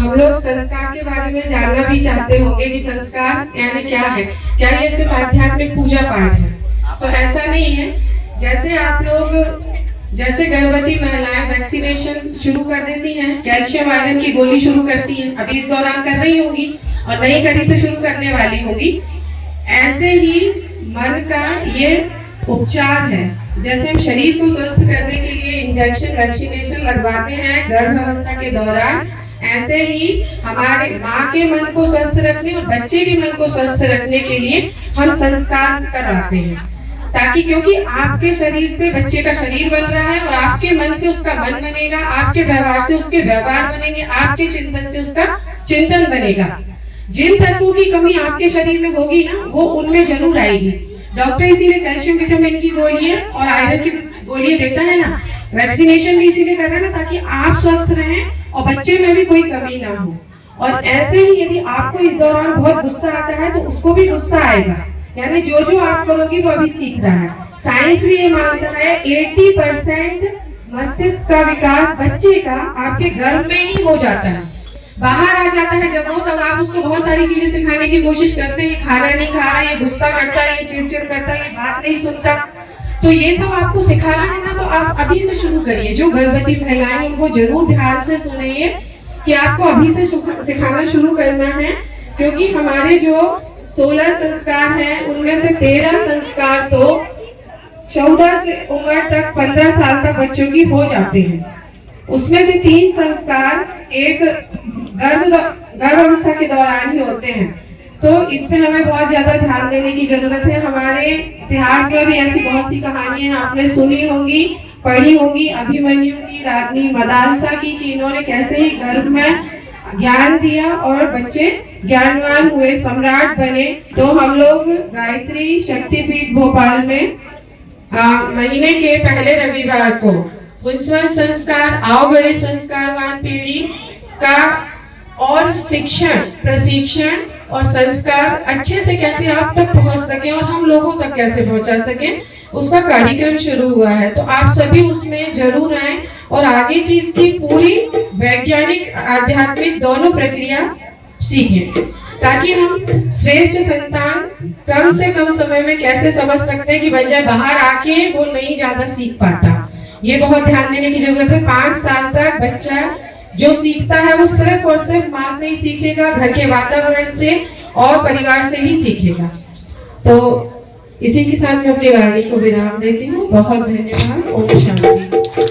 हम लोग संस्कार के बारे में जानना भी चाहते होंगे कि संस्कार यानी क्या है। क्या ये सिर्फ आध्यात्मिक पूजा पाठ है? तो ऐसा नहीं है। जैसे गर्भवती महिलाएं वैक्सीनेशन शुरू कर देती हैं, कैल्शियम आयरन की गोली शुरू करती हैं, अभी इस दौरान कर रही होंगी और नहीं करी तो शुरू करने वाली होगी, ऐसे ही मन का ये उपचार है। जैसे हम शरीर को स्वस्थ करने के लिए इंजेक्शन वैक्सीनेशन लगवाते हैं गर्भावस्था के दौरान, ऐसे ही हमारे माँ के मन को स्वस्थ रखने और बच्चे के मन को स्वस्थ रखने के लिए हम संस्कार करवाते हैं, ताकि क्योंकि आपके शरीर से बच्चे का शरीर बन रहा है और आपके मन से उसका मन बनेगा, आपके व्यवहार से उसके व्यवहार बनेंगे, आपके चिंतन से उसका चिंतन बनेगा। जिन तत्वों की कमी आपके शरीर में होगी ना, वो उनमें जरूर आएगी। डॉक्टर इसीलिए कैल्शियम विटामिन की गोलियां और आयरन की गोलियां देता है ना, वैक्सीनेशन भी इसीलिए कर रहा है ना, ताकि आप स्वस्थ रहें और बच्चे में भी कोई कमी ना हो। और ऐसे ही यदि आपको इस दौरान बहुत गुस्सा आता है तो उसको भी गुस्सा आएगा, यानी जो जो आप करोगी वो अभी सीख रहा है। साइंस भी ये मानता है 80% मस्तिष्क का विकास बच्चे का आपके गर्भ में ही हो जाता है, बाहर आ जाता है जब हो, तब आप उसको बहुत सारी चीजें सिखाने की कोशिश करते हैं, खाना नहीं खा रहा, ये गुस्सा करता है, ये चिड़चिड़ करता है, ये बात नहीं सुनता। तो ये सब आपको सिखाना है ना, तो आप अभी से शुरू करिए। जो गर्भवती महिलाएं उनको जरूर ध्यान से सुनिए कि आपको अभी से सिखाना शुरू करना है, क्योंकि हमारे जो 16 संस्कार हैं उनमें से 13 संस्कार तो 14 से उम्र तक 15 साल तक बच्चों की हो जाते हैं। उसमें से 3 संस्कार एक गर्भावस्था के दौरान ही होते हैं। तो इस पे हमें बहुत ज्यादा ध्यान देने की जरूरत है। हमारे इतिहास में भी ऐसी बहुत सी कहानियां आपने सुनी होंगी, पढ़ी होंगी, अभिमन्यु की, रानी मदालसा की, कि इन्होंने कैसे ही गर्भ में ज्ञान दिया और बच्चे ज्ञानवान हुए, सम्राट बने। तो हम लोग गायत्री शक्तिपीठ भोपाल में महीने के पहले रविवार को पुंसवन संस्कार, आवगढ़े संस्कारवान पीढ़ी का और शिक्षण, प्रशिक्षण और संस्कार अच्छे से कैसे आप तक पहुंच सके और हम लोगों तक कैसे पहुंचा सके, उसका कार्यक्रम शुरू हुआ है। तो आप सभी उसमें जरूर आए और आगे की इसकी पूरी वैज्ञानिक आध्यात्मिक दोनों प्रक्रिया सीखें, ताकि हम श्रेष्ठ संतान कम से कम समय में कैसे समझ सकते हैं कि बन जाए। बाहर आके वो नहीं ज्यादा सीख पाता, ये बहुत ध्यान देने की जरूरत है। 5 साल तक बच्चा जो सीखता है वो सिर्फ और सिर्फ माँ से ही सीखेगा, घर के वातावरण से और परिवार से ही सीखेगा। तो इसी के साथ मैं अपनी वाणी को विराम देती हूँ। बहुत धन्यवाद। ओम शांति।